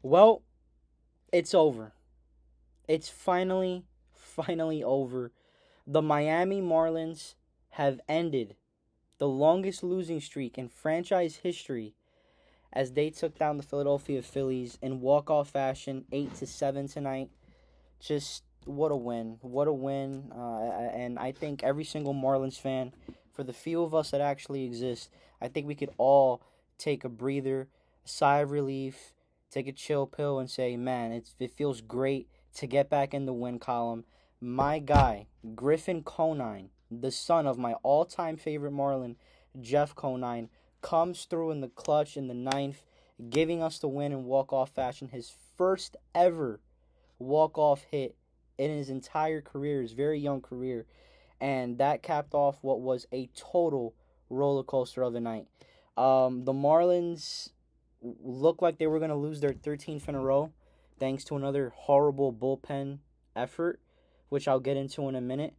Well, it's over. It's finally over. The Miami Marlins have ended the longest losing streak in franchise history as they took down the Philadelphia Phillies in walk-off fashion, 8-7 tonight. Just what a win! What a win! And I think every single Marlins fan, for the few of us that actually exist, I think we could all take a breather, a sigh of relief, take a chill pill, and say, "Man, it feels great to get back in the win column." My guy, Griffin Conine, the son of my all-time favorite Marlin, Jeff Conine, comes through in the clutch in the ninth, giving us the win in walk-off fashion. His first ever walk-off hit in his entire career, his very young career, and that capped off what was a total roller coaster of a night. The Marlins looked like they were going to lose their 13th in a row, thanks to another horrible bullpen effort, which I'll get into in a minute.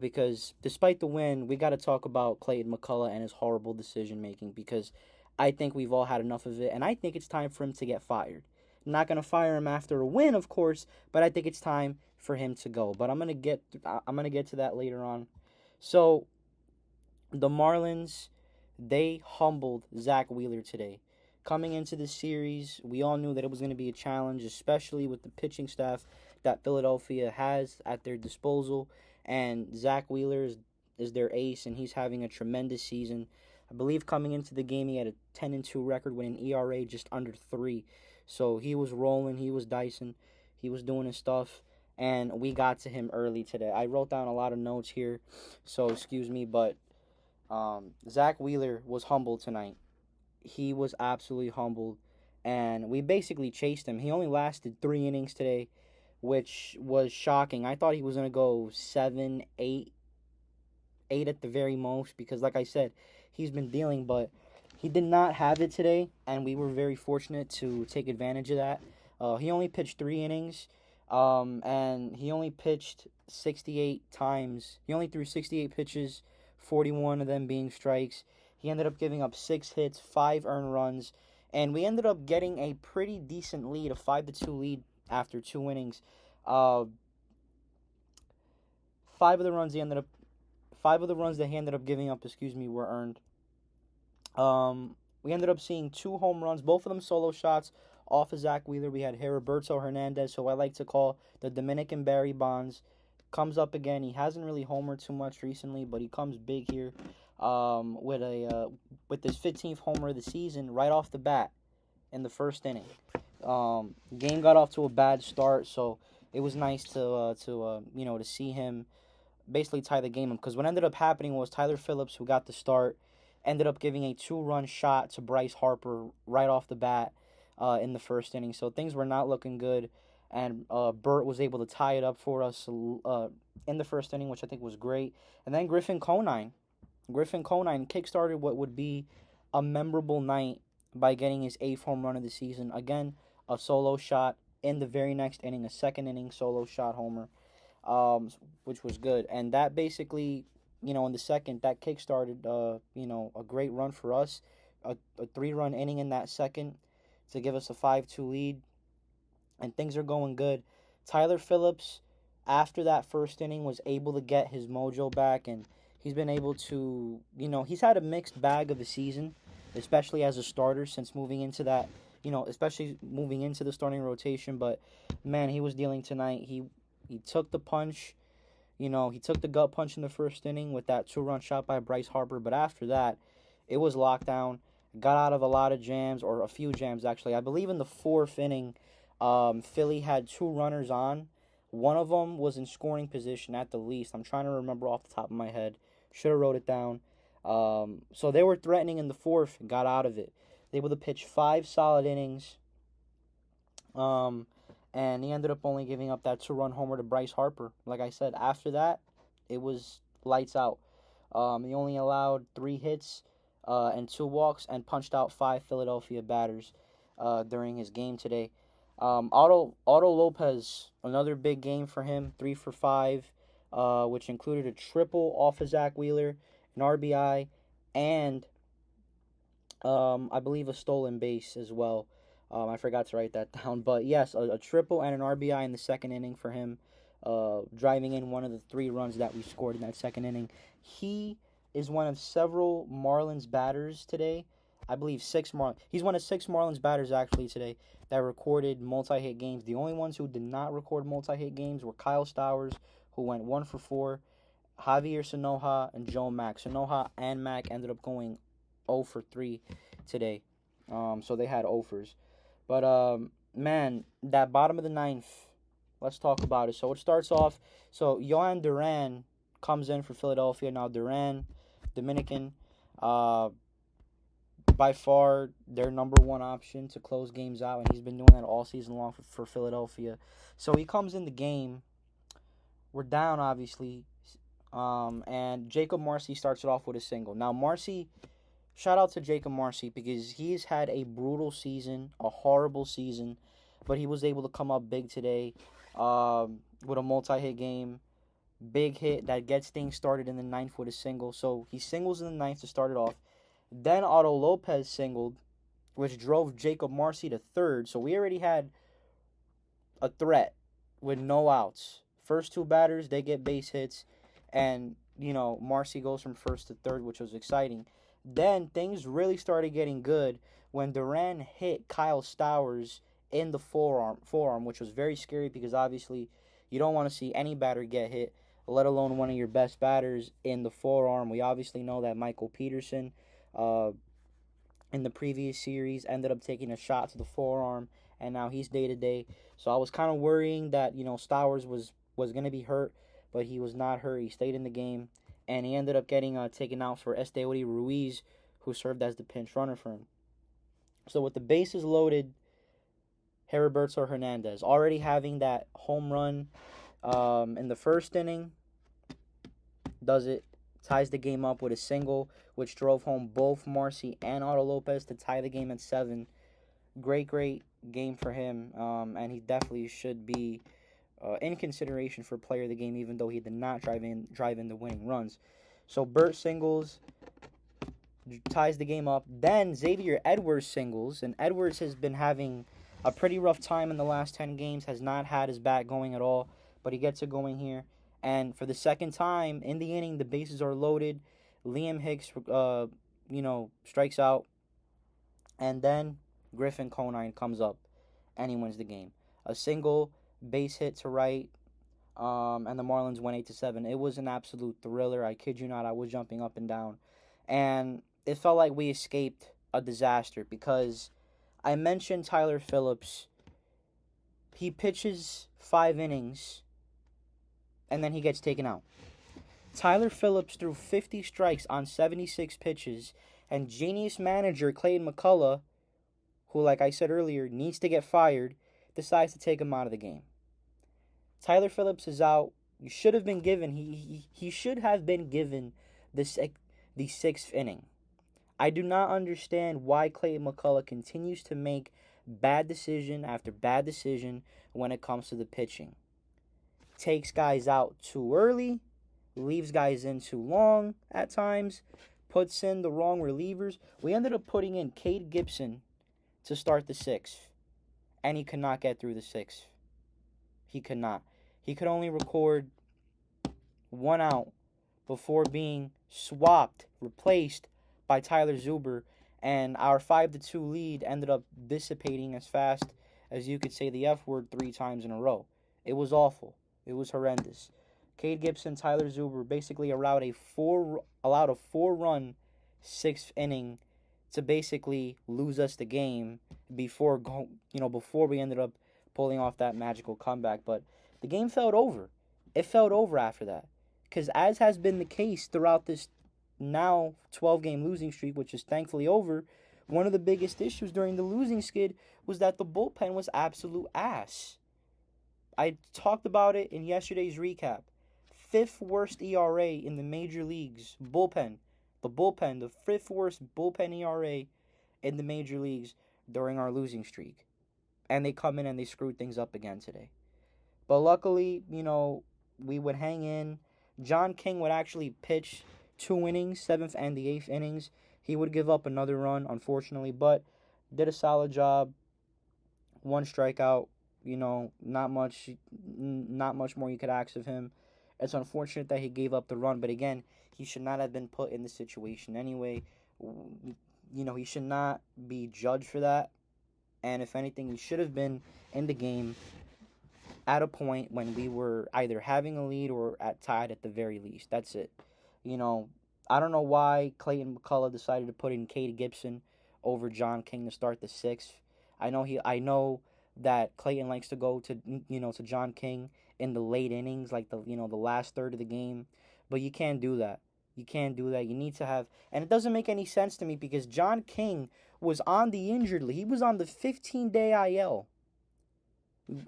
Because despite the win, we got to talk about Clayton McCullough and his horrible decision making because I think we've all had enough of it, and I think it's time for him to get fired. I'm not gonna fire him after a win, of course, but I think it's time for him to go. But I'm gonna get to that later on. So the Marlins, they humbled Zach Wheeler today. Coming into the series, we all knew that it was going to be a challenge, especially with the pitching staff that Philadelphia has at their disposal. And Zach Wheeler is their ace, and he's having a tremendous season. I believe coming into the game, he had a 10-2 record with an ERA just under 3. So he was rolling, he was dicing, he was doing his stuff, and we got to him early today. I wrote down a lot of notes here, so excuse me, but Zach Wheeler was humbled tonight. He was absolutely humbled, and we basically chased him. He only lasted 3 innings today, which was shocking. I thought he was gonna go 7, 8, 8 at the very most because, like I said, he's been dealing, but he did not have it today, and we were very fortunate to take advantage of that. He only pitched 3 innings, and he only pitched 68 times. He only threw 68 pitches, 41 of them being strikes. He ended up giving up 6 hits, 5 earned runs, and we ended up getting a pretty decent lead, a 5-2 lead after 2 innings. Uh, five of the runs he ended up, 5 of the runs that he ended up giving up, were earned. We ended up seeing 2 home runs, both of them solo shots off of Zach Wheeler. We had Heriberto Hernandez, who I like to call the Dominican Barry Bonds, comes up again. He hasn't really homered too much recently, but he comes big here with his 15th homer of the season right off the bat in the first inning. Game got off to a bad start, so it was nice to see him basically tie the game up. Because what ended up happening was Tyler Phillips, who got the start, ended up giving a 2-run shot to Bryce Harper right off the bat in the first inning. So things were not looking good, and Burt was able to tie it up for us in the first inning, which I think was great. And then Griffin Conine kickstarted what would be a memorable night by getting his 8th home run of the season. Again, a solo shot in the very next inning, a second inning solo shot homer, which was good. And that basically, in the second, that kickstarted, a great run for us. A 3-run inning in that second to give us a 5-2 lead, and things are going good. Tyler Phillips, after that first inning, was able to get his mojo back, and he's been able to, he's had a mixed bag of a season, especially as a starter since moving into that, especially moving into the starting rotation. But man, he was dealing tonight. He took the punch. He took the gut punch in the first inning with that 2-run shot by Bryce Harper. But after that, it was lockdown. Got out of a lot of jams, or a few jams actually. I believe in the 4th inning, Philly had 2 runners on. One of them was in scoring position at the least. I'm trying to remember off the top of my head. Should have wrote it down. So they were threatening in the 4th, got out of it. They were able to pitch 5 solid innings. And he ended up only giving up that 2-run homer to Bryce Harper. Like I said, after that, it was lights out. He only allowed 3 hits and 2 walks, and punched out 5 Philadelphia batters during his game today. Otto Lopez, another big game for him, 3 for 5, which included a triple off of Zach Wheeler, an RBI, and I believe a stolen base as well. I forgot to write that down. But yes, a triple and an RBI in the second inning for him, driving in one of the 3 runs that we scored in that second inning. He is one of several Marlins batters today. I believe he's one of 6 Marlins batters actually today that recorded multi-hit games. The only ones who did not record multi-hit games were Kyle Stowers, who went 1 for 4, Javier Sanoja, and Joe Mack. Sanoja and Mack ended up going 0 for 3 today. So they had offers. But, man, that bottom of the ninth, let's talk about it. So it starts off, so Yohan Duran comes in for Philadelphia. Now Duran, Dominican, by far their number 1 option to close games out, and he's been doing that all season long for Philadelphia. So he comes in the game. We're down, obviously, and Jacob Marcy starts it off with a single. Now, Marcy, shout out to Jacob Marcy because he's had a brutal season, a horrible season, but he was able to come up big today with a multi-hit game. Big hit that gets things started in the 9th with a single. So he singles in the 9th to start it off. Then Otto Lopez singled, which drove Jacob Marcy to 3rd. So we already had a threat with no outs. First 2 batters, they get base hits. And, Marcy goes from 1st to 3rd, which was exciting. Then things really started getting good when Duran hit Kyle Stowers in the forearm, which was very scary because obviously you don't want to see any batter get hit, let alone one of your best batters in the forearm. We obviously know that Michael Peterson in the previous series ended up taking a shot to the forearm, and now he's day-to-day. So I was kind of worrying that, Stowers was going to be hurt, but he was not hurt. He stayed in the game, and he ended up getting taken out for Esteury Ruiz, who served as the pinch runner for him. So with the bases loaded, Heriberto Hernandez already having that home run in the first inning, does it, ties the game up with a single, which drove home both Marcy and Otto Lopez to tie the game at 7. Great game for him, and he definitely should be in consideration for player of the game, even though he did not drive in the winning runs. So Burt singles, ties the game up. Then Xavier Edwards singles, and Edwards has been having a pretty rough time in the last 10 games, has not had his bat going at all, but he gets it going here. And for the second time in the inning, the bases are loaded. Liam Hicks, strikes out. And then Griffin Conine comes up, and he wins the game. A single, base hit to right, and the Marlins went 8-7. It was an absolute thriller. I kid you not. I was jumping up and down. And it felt like we escaped a disaster because I mentioned Tyler Phillips. He pitches 5 innings, and then he gets taken out. Tyler Phillips threw 50 strikes on 76 pitches, and genius manager Clayton McCullough, who, like I said earlier, needs to get fired, decides to take him out of the game. Tyler Phillips is out. He should have been given the 6th inning. I do not understand why Clayton McCullough continues to make bad decision after bad decision when it comes to the pitching. Takes guys out too early, leaves guys in too long at times, puts in the wrong relievers. We ended up putting in Cade Gibson to start the 6th, and he could not get through the 6th. He could not. He could only record 1 out before being replaced by Tyler Zuber, and our 5-2 lead ended up dissipating as fast as you could say the F word 3 times in a row. It was awful. It was horrendous. Cade Gibson, Tyler Zuber basically allowed a 4-run 6th inning to basically lose us the game before we ended up pulling off that magical comeback. But the game felt over. It felt over after that. Because as has been the case throughout this now 12-game losing streak, which is thankfully over, one of the biggest issues during the losing skid was that the bullpen was absolute ass. I talked about it in yesterday's recap. 5th worst ERA in the major leagues. Bullpen. The 5th worst bullpen ERA in the major leagues during our losing streak. And they come in and they screwed things up again today. But luckily, we would hang in. John King would actually pitch 2 innings, 7th and the 8th innings. He would give up another run, unfortunately, but did a solid job. 1 strikeout. Not much more you could ask of him. It's unfortunate that he gave up the run, but again, he should not have been put in this situation anyway. He should not be judged for that. And if anything, he should have been in the game at a point when we were either having a lead or tied at the very least. That's it. I don't know why Clayton McCullough decided to put in Cade Gibson over John King to start the 6th. I know that Clayton likes to go to John King in the late innings, like the last third of the game, but you can't do that. You can't do that. You need to have, and it doesn't make any sense to me because John King was on the injured list. He was on the 15-day IL.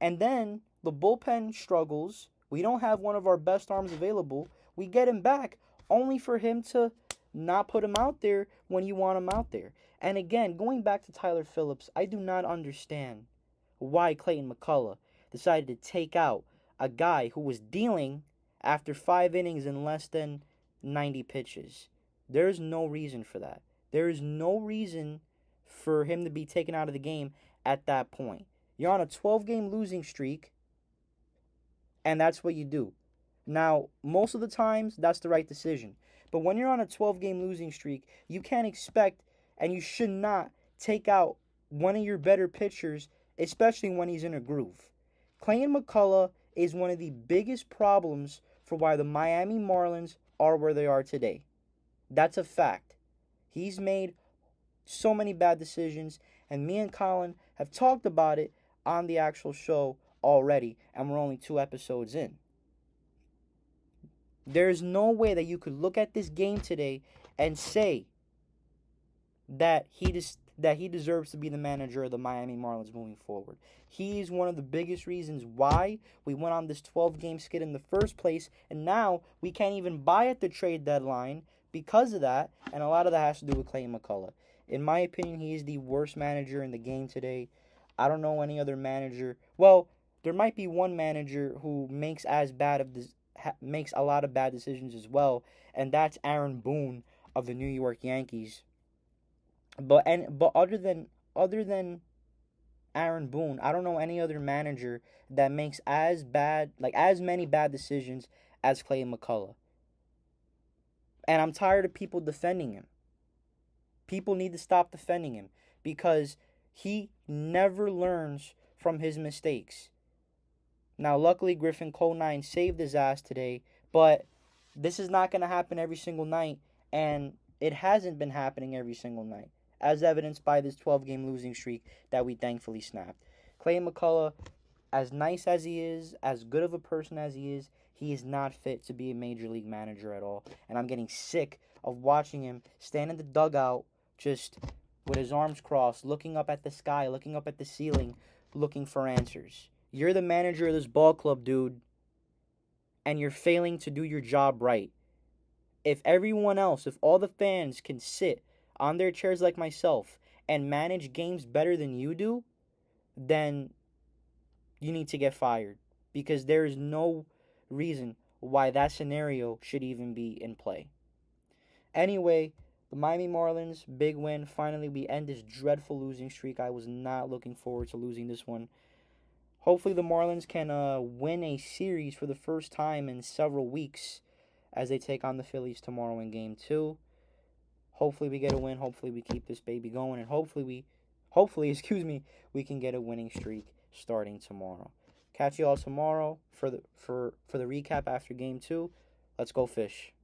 And then the bullpen struggles. We don't have one of our best arms available. We get him back only for him to not put him out there when you want him out there. And again, going back to Tyler Phillips, I do not understand why Clayton McCullough decided to take out a guy who was dealing after 5 innings in less than 90 pitches. There's no reason for that. There is no reason for him to be taken out of the game at that point. You're on a 12-game losing streak, and that's what you do. Now, most of the times, that's the right decision. But when you're on a 12-game losing streak, you can't expect, and you should not take out one of your better pitchers, especially when he's in a groove. Clayton McCullough is one of the biggest problems for why the Miami Marlins are where they are today. That's a fact. He's made so many bad decisions, and me and Colin have talked about it on the actual show already, and we're only 2 episodes in. There's no way that you could look at this game today and say that he deserves to be the manager of the Miami Marlins moving forward. He is one of the biggest reasons why we went on this 12-game skid in the first place, and now we can't even buy at the trade deadline because of that, and a lot of that has to do with Clayton McCullough. In my opinion, he is the worst manager in the game today. I don't know any other manager. Well, there might be one manager who makes a lot of bad decisions as well, and that's Aaron Boone of the New York Yankees. But other than Aaron Boone, I don't know any other manager that makes as many bad decisions as Clayton McCullough. And I'm tired of people defending him. People need to stop defending him because he never learns from his mistakes. Now, luckily, Griffin Conine saved his ass today, but this is not going to happen every single night, and it hasn't been happening every single night, as evidenced by this 12-game losing streak that we thankfully snapped. Clayton McCullough, as nice as he is, as good of a person as he is not fit to be a major league manager at all, and I'm getting sick of watching him stand in the dugout just with his arms crossed, looking up at the sky, looking up at the ceiling, looking for answers. You're the manager of this ball club, dude, and you're failing to do your job right. If all the fans can sit on their chairs like myself and manage games better than you do, then you need to get fired because there is no reason why that scenario should even be in play. Anyway, the Miami Marlins, big win. Finally, we end this dreadful losing streak. I was not looking forward to losing this one. Hopefully, the Marlins can win a series for the first time in several weeks as they take on the Phillies tomorrow in Game 2. Hopefully, we get a win. Hopefully, we keep this baby going. And hopefully, we can get a winning streak starting tomorrow. Catch you all tomorrow for the recap after Game 2. Let's go fish.